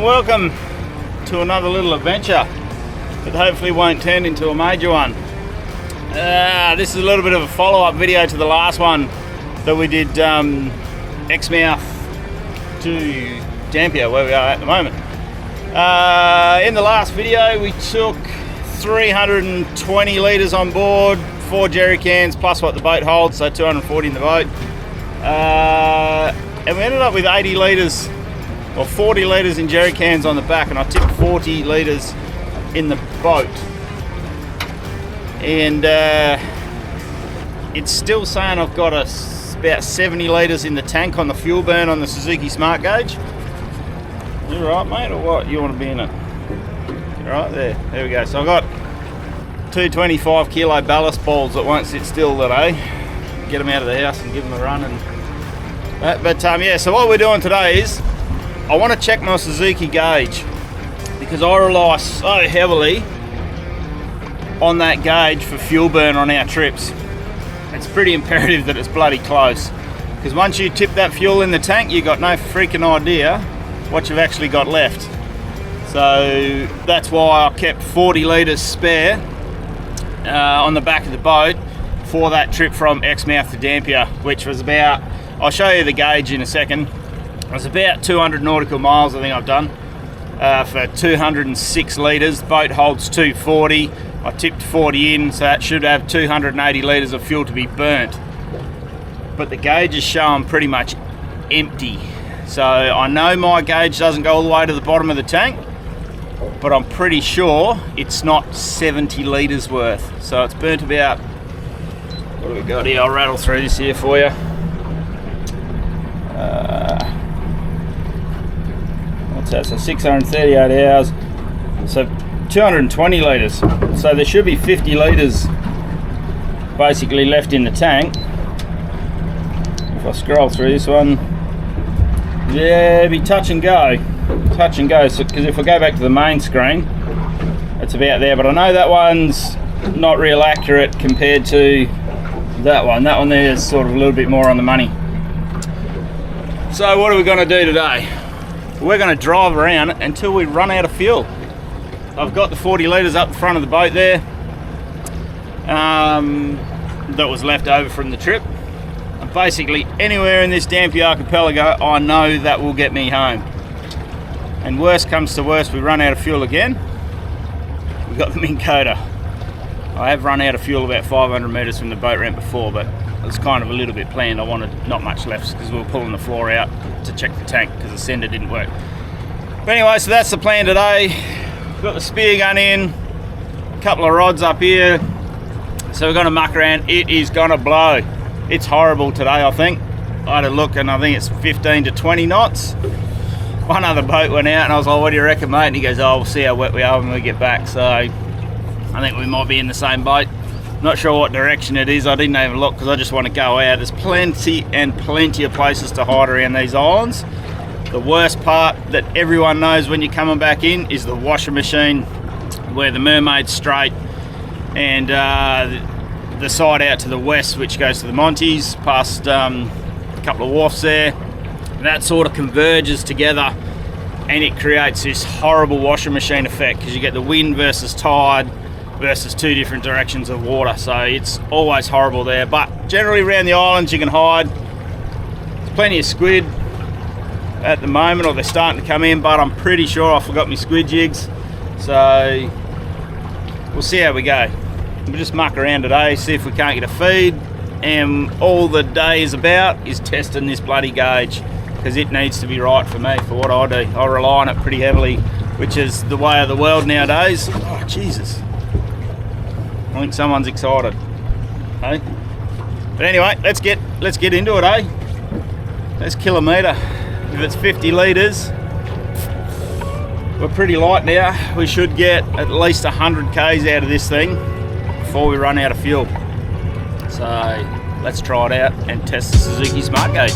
and welcome to another little adventure that hopefully won't turn into a major one. This is a little bit of a follow-up video to the last one that we did, Exmouth to Dampier, where we are at the moment. In the last video we took 320 litres on board, 4 jerry cans plus what the boat holds, so 240 in the boat. And we ended up with 80 litres or 40 litres in jerry cans on the back, and I tipped 40 litres in the boat. And it's still saying I've got about 70 litres in the tank on the fuel burn on the Suzuki Smart Gauge. You right, mate, or what? You want to be in it? Right there. There we go. So I've got 225 kilo ballast balls that won't sit still today. Get them out of the house and give them a run. And yeah, so what we're doing today is I want to check my Suzuki gauge, because I rely so heavily on that gauge for fuel burn on our trips. It's pretty imperative that it's bloody close, because once you tip that fuel in the tank, you've got no freaking idea what you've actually got left. So that's why I kept 40 litres spare on the back of the boat for that trip from Exmouth to Dampier, which was about, I'll show you the gauge in a second. It was about 200 nautical miles I think I've done for 206 litres. The boat holds 240. I tipped 40 in, so that should have 280 litres of fuel to be burnt. But the gauge is showing pretty much empty. So I know my gauge doesn't go all the way to the bottom of the tank, but I'm pretty sure it's not 70 litres worth. So it's burnt about, what do we got here? I'll rattle through this here for you. What's that? So 638 hours. So 220 litres. So there should be 50 litres basically left in the tank. If I scroll through this one, yeah, it'd be touch and go. Touch and go. So, because if I go back to the main screen, it's about there. But I know that one's not real accurate compared to that one. That one there is sort of a little bit more on the money. So what are we going to do today? We're going to drive around until we run out of fuel. I've got the 40 litres up the front of the boat there that was left over from the trip. And basically anywhere in this Dampier archipelago, I know that will get me home. And worst comes to worst, we run out of fuel again. We've got the Minn Kota. I have run out of fuel about 500 metres from the boat ramp before, but it was kind of a little bit planned. I wanted not much left because we were pulling the floor out to check the tank because the sender didn't work. But anyway, so that's the plan today. We've got the spear gun in, a couple of rods up here. So we're going to muck around. It is going to blow. It's horrible today, I think. I had a look and I think it's 15 to 20 knots. One other boat went out and I was like, what do you reckon, mate? And he goes, oh, we'll see how wet we are when we get back. So I think we might be in the same boat. Not sure what direction it is. I didn't even look because I just want to go out. There's plenty and plenty of places to hide around these islands. The worst part that everyone knows when you're coming back in is the washing machine, where the Mermaid's Strait and the side out to the west, which goes to the Monties, past a couple of wharfs there. And that sort of converges together and it creates this horrible washing machine effect, because you get the wind versus tide versus two different directions of water. So it's always horrible there. But generally around the islands you can hide. There's plenty of squid at the moment, or they're starting to come in, but I'm pretty sure I forgot my squid jigs. So we'll see how we go. We'll just muck around today, see if we can't get a feed. And all the day is about is testing this bloody gauge, because it needs to be right for me, for what I do. I rely on it pretty heavily, which is the way of the world nowadays. Oh, Jesus. I think someone's excited. Hey? But anyway, let's get into it, eh? Let's kill a metre. If it's 50 litres, we're pretty light now. We should get at least 100 k's out of this thing before we run out of fuel. So let's try it out and test the Suzuki Smart Gauge.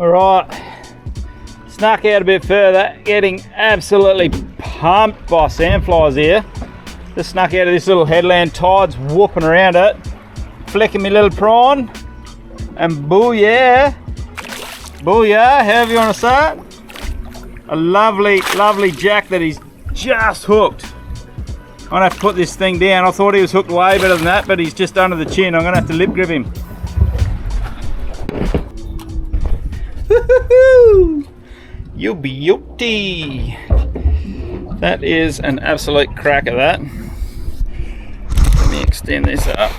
Alright, snuck out a bit further, getting absolutely pumped by sandflies here. Just snuck out of this little headland, tide's whooping around it, flicking me little prawn, and booyah, booyah, however you want to say it. A lovely, lovely jack that he's just hooked. I'm gonna have to put this thing down. I thought he was hooked way better than that, but he's just under the chin. I'm gonna have to lip grip him. Woohoo! You'll be yokty. That is an absolute crack of that. Let me extend this up.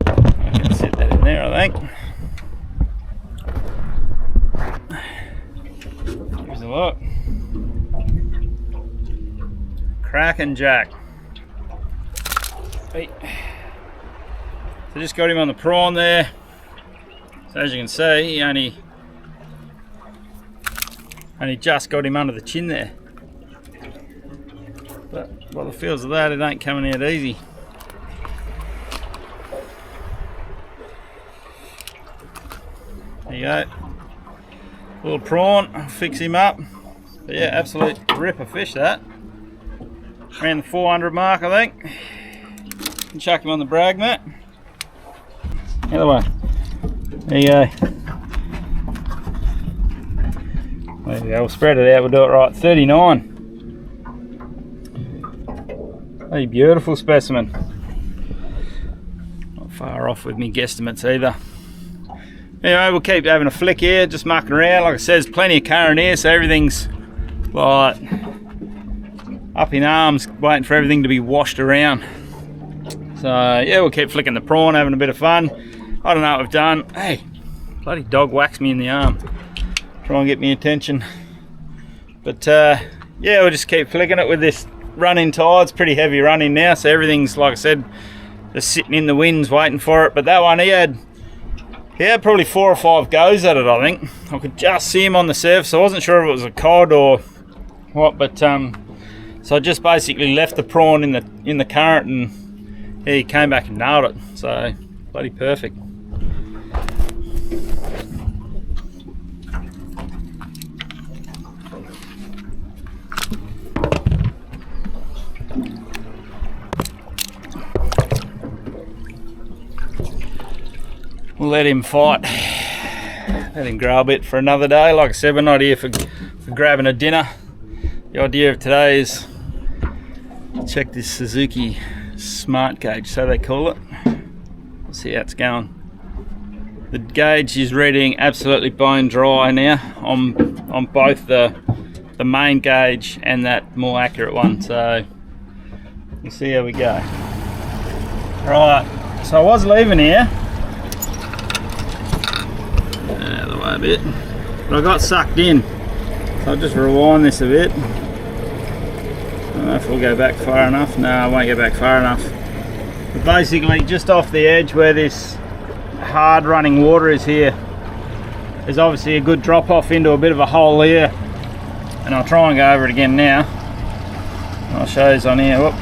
I can set that in there, I think. Here's a look. Cracking jack. Hey. So just got him on the prawn there. So as you can see, he only just got him under the chin there. But by the feels of that, it ain't coming out easy. There you go. Little prawn, I'll fix him up. But yeah, absolute ripper fish that. Around the 400 mark, I think. And chuck him on the brag mat. Other way. There you go. There we go, we'll spread it out, we'll do it right. 39. A beautiful specimen. Not far off with me guesstimates either. Anyway, we'll keep having a flick here, just mucking around. Like I said, there's plenty of current here, so everything's like up in arms, waiting for everything to be washed around. So yeah, we'll keep flicking the prawn, having a bit of fun. I don't know what we've done. Hey, bloody dog whacked me in the arm. Try and get me attention. But yeah, we'll just keep flicking it with this running tide. It's pretty heavy running now, so everything's, like I said, just sitting in the winds waiting for it. But that one, he had probably 4 or 5 goes at it, I think. I could just see him on the surface. I wasn't sure if it was a cod or what, but so I just basically left the prawn in the current, and yeah, he came back and nailed it. So bloody perfect. We'll let him fight. Let him grow a bit for another day. Like I said, we're not here for grabbing a dinner. The idea of today is check this Suzuki Smart Gauge, so they call it. We'll see how it's going. The gauge is reading absolutely bone dry now on both the main gauge and that more accurate one. So we'll see how we go. Right, so I was leaving here. Out of the way a bit, but I got sucked in, so I'll just rewind this a bit. I don't know if we'll go back far enough. No, I won't go back far enough. But basically, just off the edge where this hard running water is here, there's obviously a good drop off into a bit of a hole here, and I'll try and go over it again now. I'll show you on here. Whoop.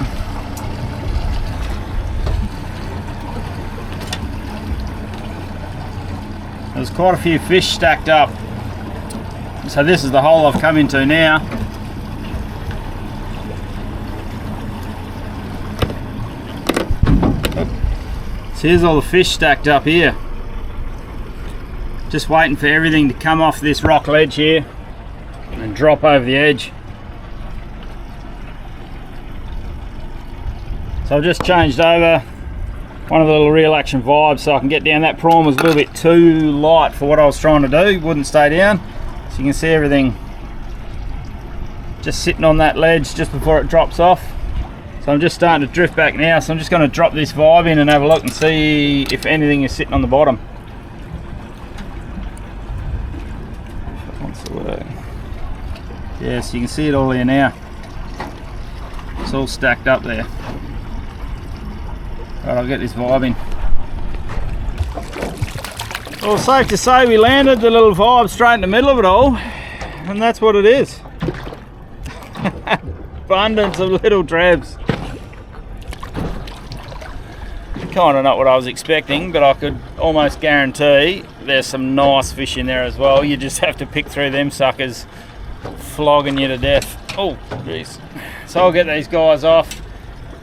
There's quite a few fish stacked up. So this is the hole I've come into now. So here's all the fish stacked up here. Just waiting for everything to come off this rock ledge here and drop over the edge. So I've just changed over one of the little Real Action Vibes so I can get down. That prawn was a little bit too light for what I was trying to do. It wouldn't stay down. So you can see everything just sitting on that ledge just before it drops off. So I'm just starting to drift back now. So I'm just going to drop this Vibe in and have a look and see if anything is sitting on the bottom. Yeah, so you can see it all there now. It's all stacked up there. Right, I'll get this Vibe in. Well, safe to say we landed the little Vibe straight in the middle of it all, and that's what it is. Abundance of little drabs. kind of not what I was expecting, but I could almost guarantee there's some nice fish in there as well. You just have to pick through them suckers, flogging you to death. Oh, jeez. So I'll get these guys off.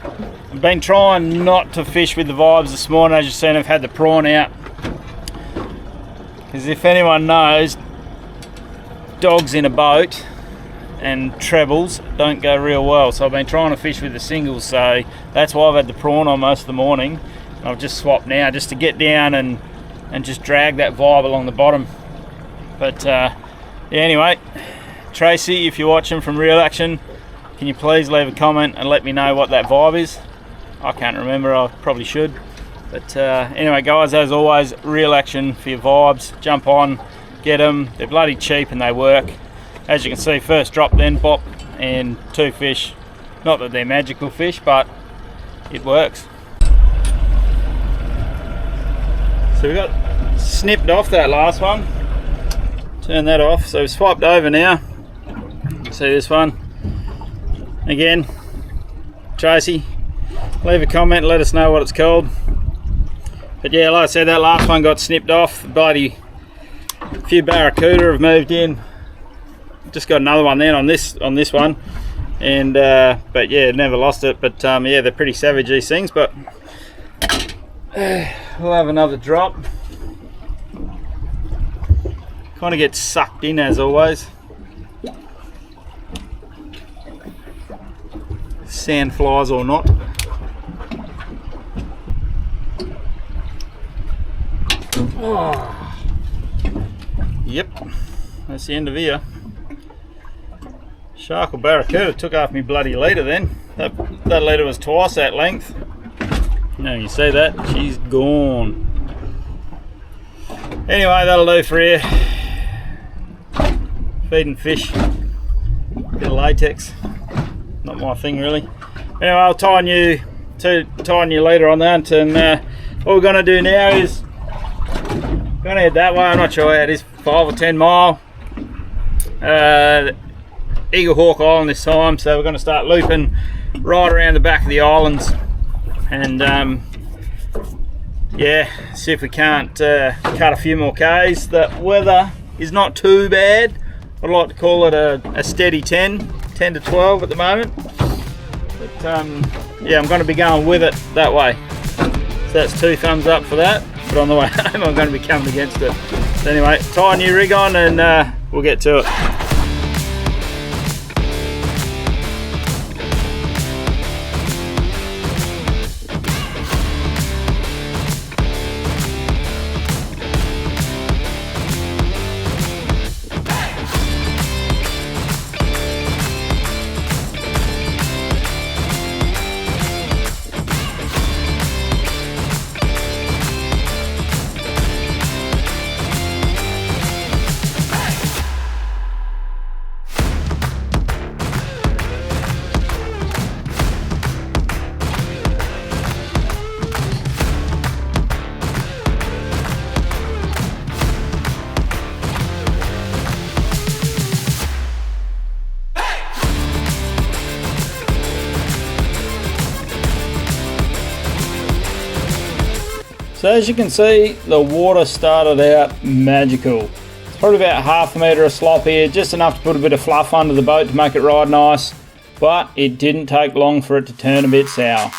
I've been trying not to fish with the vibes this morning. As you've seen, I've had the prawn out. Because if anyone knows, dogs in a boat and trebles don't go real well. So I've been trying to fish with the singles, so that's why I've had the prawn on most of the morning. And I've just swapped now just to get down and just drag that vibe along the bottom. But yeah, anyway, Tracy, if you're watching from Real Action, can you please leave a comment and let me know what that vibe is? I can't remember, I probably should. But anyway guys, as always, Real Action for your vibes. Jump on, get them, they're bloody cheap and they work. As you can see, first drop, then pop, and 2 fish. Not that they're magical fish, but it works. So we got snipped off that last one. Turn that off. So we've swiped over now. See this one? Again, Tracy, leave a comment, let us know what it's called. But yeah, like I said, that last one got snipped off. Bloody few barracuda have moved in. Just got another one then on this one, and but yeah, never lost it. But yeah, they're pretty savage, these things. But we'll have another drop. Kind of gets sucked in as always. Sand flies or not. Oh. Yep, that's the end of here. Shark or barracuda took off me bloody leader then. That leader was twice that length. Now you see that, she's gone. Anyway, that'll do for here. Feeding fish. Bit of latex. Not my thing really. Anyway, I'll tie new leader on that, and what we're gonna do now is gonna head that way. I'm not sure how it is, 5 or 10 mile. Eagle Hawk Island this time, so we're going to start looping right around the back of the islands, and yeah, see if we can't cut a few more Ks. The weather is not too bad. I'd like to call it a steady 10 to 12 at the moment, but yeah, I'm going to be going with it that way. So that's 2 thumbs up for that, but on the way home I'm going to be coming against it. So anyway, tie a new rig on and we'll get to it. So as you can see, the water started out magical. It's probably about half a metre of slop here, just enough to put a bit of fluff under the boat to make it ride nice, but it didn't take long for it to turn a bit sour.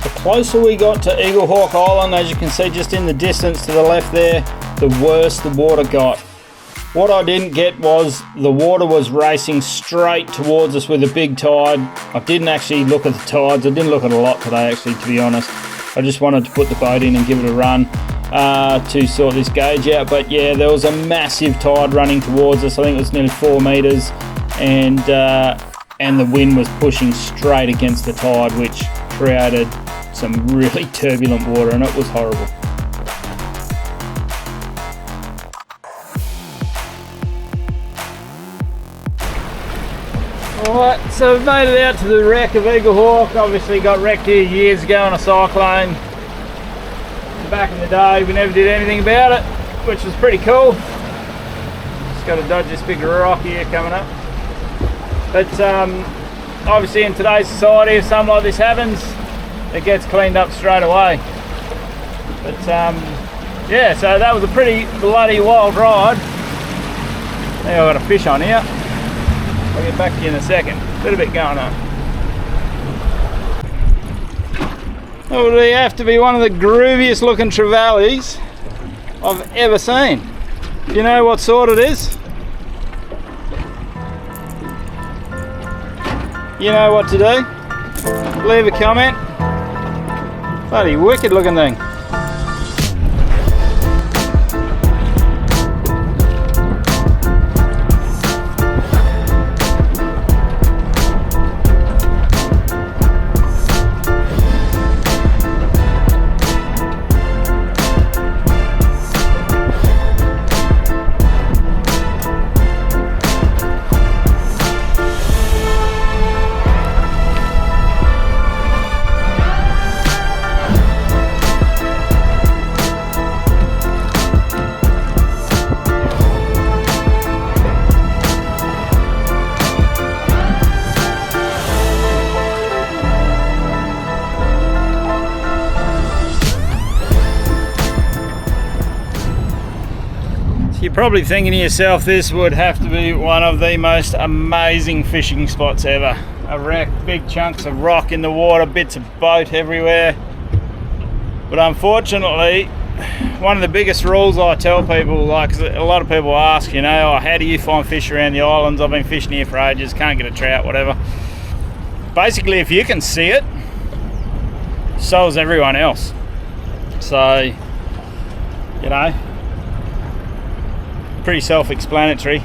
The closer we got to Eagle Hawk Island, as you can see just in the distance to the left there, the worse the water got. What I didn't get was the water was racing straight towards us with a big tide. I didn't actually look at the tides. I didn't look at a lot today actually, to be honest. I just wanted to put the boat in and give it a run. to sort this gauge out. But yeah, there was a massive tide running towards us. I think it was nearly 4 meters, and the wind was pushing straight against the tide, which created some really turbulent water, and it was horrible. Alright, so we've made it out to the wreck of Eagle Hawk. Obviously got wrecked here years ago on a cyclone. Back in the day, we never did anything about it, which was pretty cool. Just got to dodge this big rock here coming up. But obviously in today's society, if something like this happens, it gets cleaned up straight away. But yeah, so that was a pretty bloody wild ride. Now I've got a fish on here. I'll get back to you in a second. Bit of it going on. Oh, they have to be one of the grooviest looking trevallies I've ever seen. Do you know what sort it is? You know what to do? Leave a comment. Bloody wicked looking thing. You're probably thinking to yourself, this would have to be one of the most amazing fishing spots ever. A wreck, big chunks of rock in the water, bits of boat everywhere. But unfortunately, one of the biggest rules I tell people, like, 'cause a lot of people ask, you know, oh, how do you find fish around the islands? I've been fishing here for ages, can't get a trout, whatever. Basically, if you can see it, so is everyone else. So, you know, pretty self-explanatory.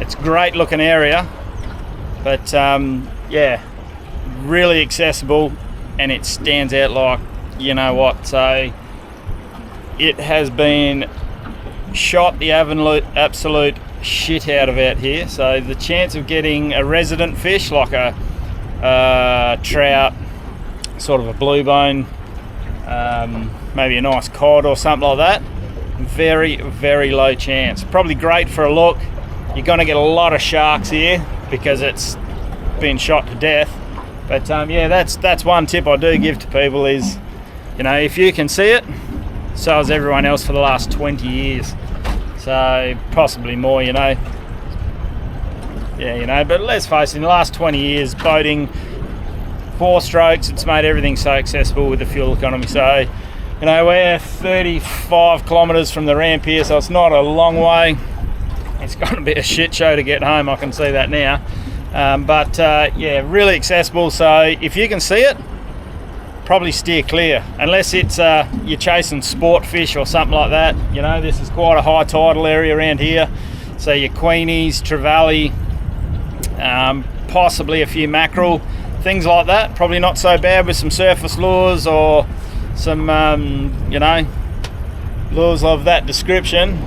It's a great looking area, but yeah, really accessible, and it stands out like you know what. So it has been shot the absolute shit out of out here. So the chance of getting a resident fish like a trout, sort of a blue bone, maybe a nice cod or something like that, very, very low chance. Probably great for a look. You're going to get a lot of sharks here because it's been shot to death. But yeah, that's one tip I do give to people is, you know, if you can see it, so has everyone else for the last 20 years. So possibly more, you know. Yeah, you know, but let's face it, in the last 20 years, boating, 4 strokes, it's made everything so accessible with the fuel economy. So, you know, we're 35 kilometres from the ramp here, so it's not a long way. It's going to be a shit show to get home, I can see that now. But yeah, really accessible. So if you can see it, probably steer clear. Unless it's you're chasing sport fish or something like that. You know, this is quite a high tidal area around here. So your queenies, trevally, possibly a few mackerel, things like that. Probably not so bad with some surface lures or some you know, lures of that description.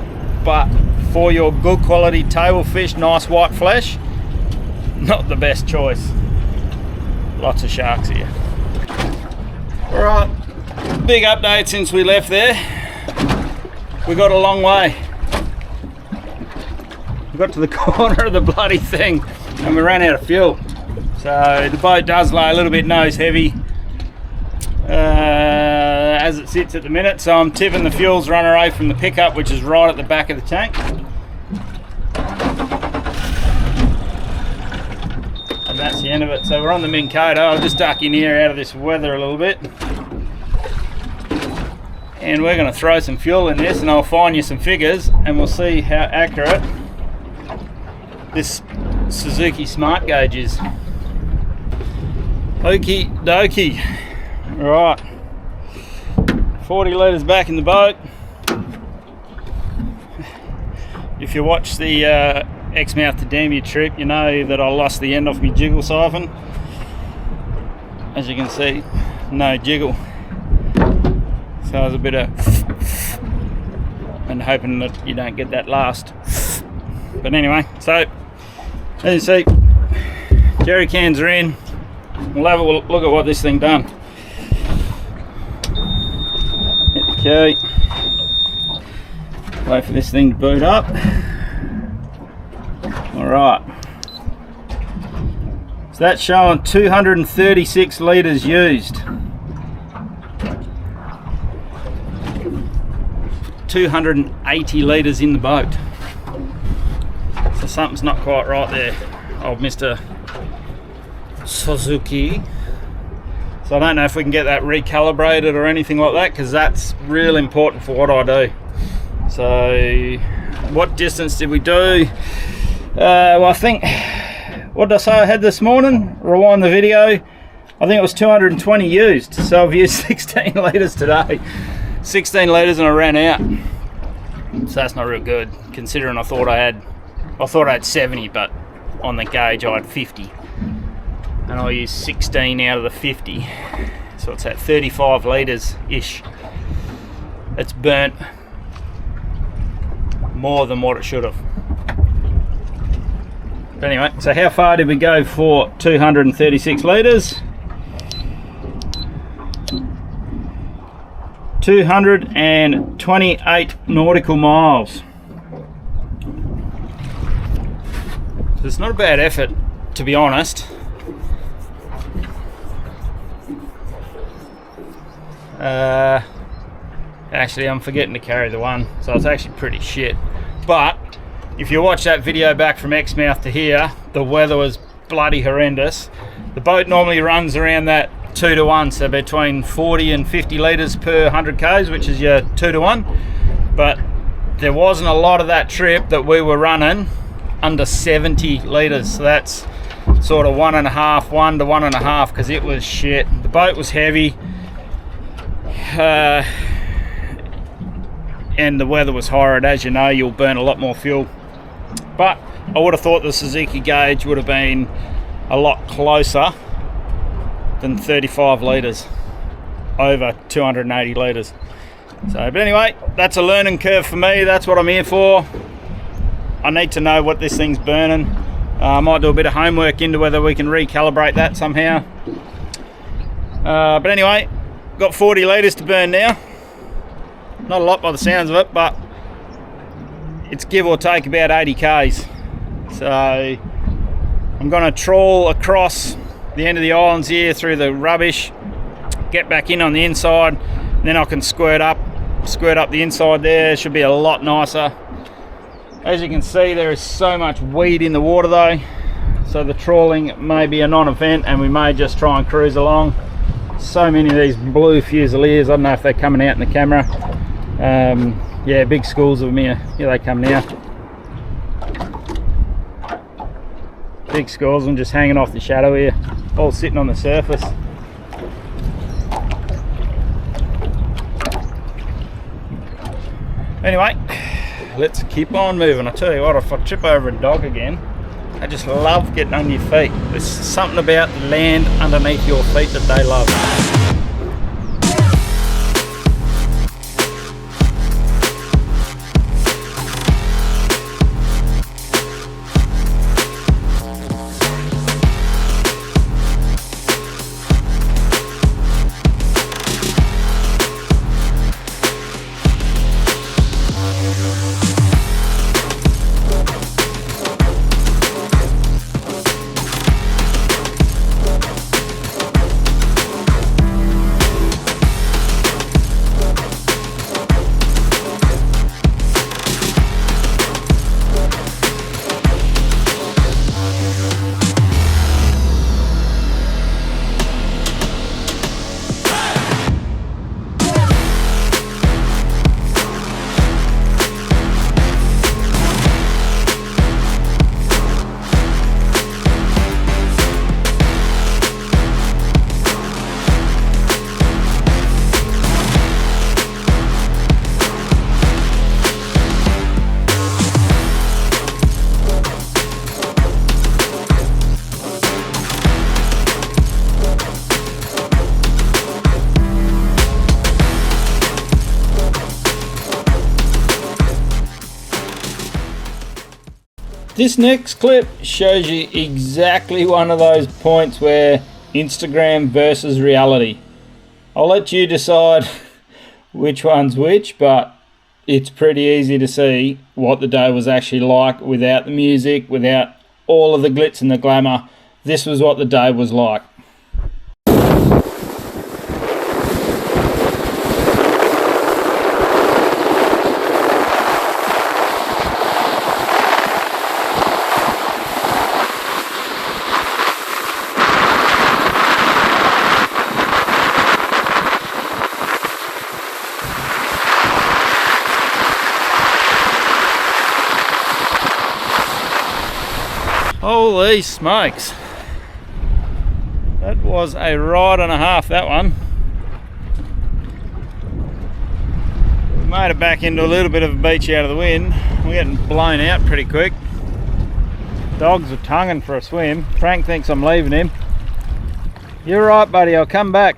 But for your good quality table fish, nice white flesh, not the best choice. Lots of sharks here. Alright, big update since we left there. We got a long way. We got to the corner of the bloody thing and we ran out of fuel. So the boat does lay a little bit nose heavy as it sits at the minute, so I'm tipping the fuel's run away from the pickup, which is right at the back of the tank. And that's the end of it. So we're on the Minn Kota. I'll just duck in here out of this weather a little bit. And we're going to throw some fuel in this and I'll find you some figures and we'll see how accurate this Suzuki Smart Gauge is. Okie dokie. Right, 40 litres back in the boat. if you watch the Exmouth to Dampier trip, you know that I lost the end off my jiggle siphon. As you can see, no jiggle. So I was a bit of and hoping that you don't get that last. But anyway, so as you see, jerry cans are in. We'll have a look at what this thing done. Okay. Wait for this thing to boot up. Alright. So that's showing 236 litres used. 280 litres in the boat. So something's not quite right there, old Mr. Suzuki. So I don't know if we can get that recalibrated or anything like that, because that's real important for what I do. So what distance did we do? Well, I think, what did I say I had this morning? Rewind the video. I think it was 220 used. So I've used 16 litres today. 16 litres and I ran out. So that's not real good, considering I thought I had 70, but on the gauge I had 50. And I used 16 out of the 50. So it's at 35 litres-ish. It's burnt more than what it should have. But anyway, so how far did we go for 236 litres? 228 nautical miles. So it's not a bad effort, to be honest. Actually, I'm forgetting to carry the one, so it's actually pretty shit. But if you watch that video back from Exmouth to here, the weather was bloody horrendous. The boat normally runs around that 2 to 1, so between 40 and 50 litres per 100 k's, which is your 2 to 1. But there wasn't a lot of that trip that we were running under 70 litres, so that's sort of 1 to 1.5, because it was shit. The boat was heavy. And the weather was horrid. As you know, you'll burn a lot more fuel. But I would have thought the Suzuki gauge would have been a lot closer than 35 litres over 280 litres. So, but anyway, that's a learning curve for me. That's what I'm here for. I need to know what this thing's burning. I might do a bit of homework into whether we can recalibrate that somehow. But anyway, got 40 litres to burn now. Not a lot by the sounds of it, but it's give or take about 80 k's. So I'm going to trawl across the end of the islands here through the rubbish, get back in on the inside, and then I can squirt up the inside there. It should be a lot nicer. As you can see, there is so much weed in the water though, so the trawling may be a non-event and we may just try and cruise along. So many of these blue fusiliers, I don't know if they're coming out in the camera. Yeah, big schools of them here. Here they come now. Big schools of them just hanging off the shadow here, all sitting on the surface. Anyway, let's keep on moving. I tell you what, if I trip over a dog again, I just love getting on your feet. There's something about land underneath your feet that they love. This next clip shows you exactly one of those points where Instagram versus reality. I'll let you decide which one's which, but it's pretty easy to see what the day was actually like without the music, without all of the glitz and the glamour. This was what the day was like. Holy smokes, that was a ride and a half, that one. We made it back into a little bit of a beach out of the wind. We're getting blown out pretty quick. Dogs are tonguing for a swim. Frank thinks I'm leaving him. You're right, buddy, I'll come back.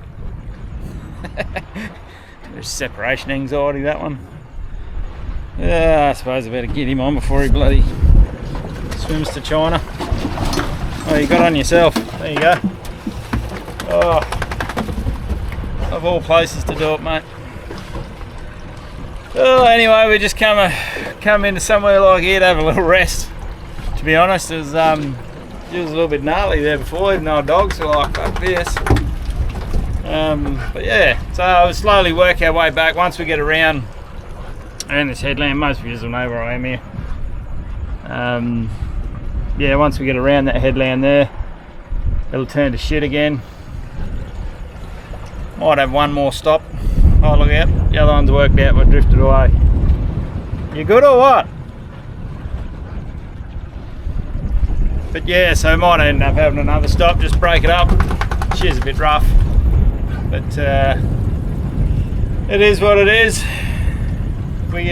There's separation anxiety, that one. Yeah, I suppose I better get him on before he bloody swims to China. Oh, you got on yourself. There you go. Oh, of all places to do it, mate. Well, anyway, we just come into somewhere like here to have a little rest. To be honest, it was a little bit gnarly there before, even though dogs were like, fuck this. But yeah, so I'll slowly work our way back once we get around this headland. Most of you will know where I am here. Yeah, once we get around that headland there, it'll turn to shit again. Might have one more stop. Oh, look out, the other one's worked out, we're drifted away. You good or what? But yeah, so I might end up having another stop, just break it up. She's a bit rough, but it is what it is. We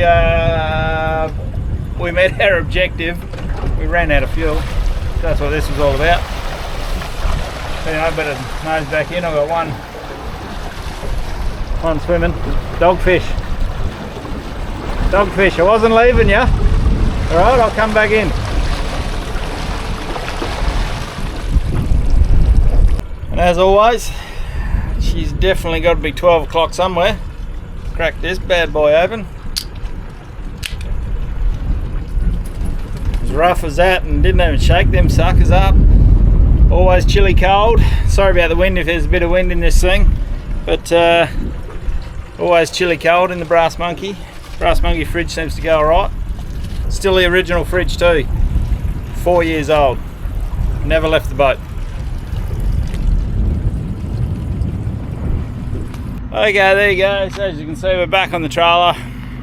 met our objective. We ran out of fuel. That's what this was all about. Anyway, I better nose back in. I've got one swimming. Dogfish. Dogfish. I wasn't leaving you. Alright, I'll come back in. And as always, she's definitely got to be 12 o'clock somewhere. Crack this bad boy open. Rough as that and didn't even shake them suckers up. Always chilly cold. Sorry about the wind if there's a bit of wind in this thing, but always chilly cold in the Brass Monkey. Brass Monkey fridge seems to go alright. Still the original fridge too. 4 years old. Never left the boat. Okay, there you go. So as you can see, we're back on the trailer.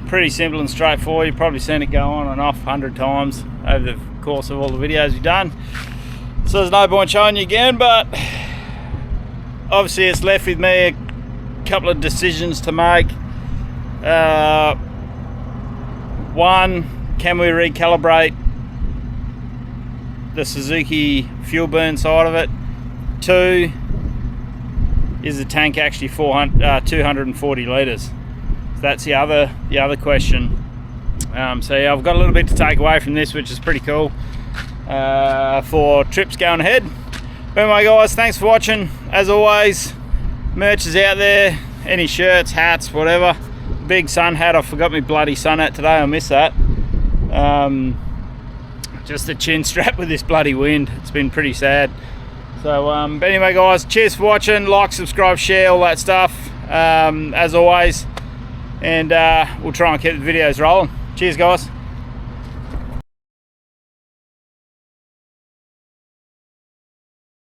Pretty simple and straightforward. You've probably seen it go on and off 100 times over the course of all the videos we've done. So there's no point showing you again, but obviously it's left with me a couple of decisions to make. One, can we recalibrate the Suzuki fuel burn side of it? Two, is the tank actually 240 litres? So that's the other question. So yeah, I've got a little bit to take away from this, which is pretty cool for trips going ahead. But anyway guys, thanks for watching. As always, merch is out there, any shirts, hats, whatever. Big sun hat, I forgot my bloody sun hat today, I miss that. Just a chin strap with this bloody wind, it's been pretty sad. So but anyway guys, cheers for watching, like, subscribe, share, all that stuff, as always, and we'll try and keep the videos rolling. Cheers guys.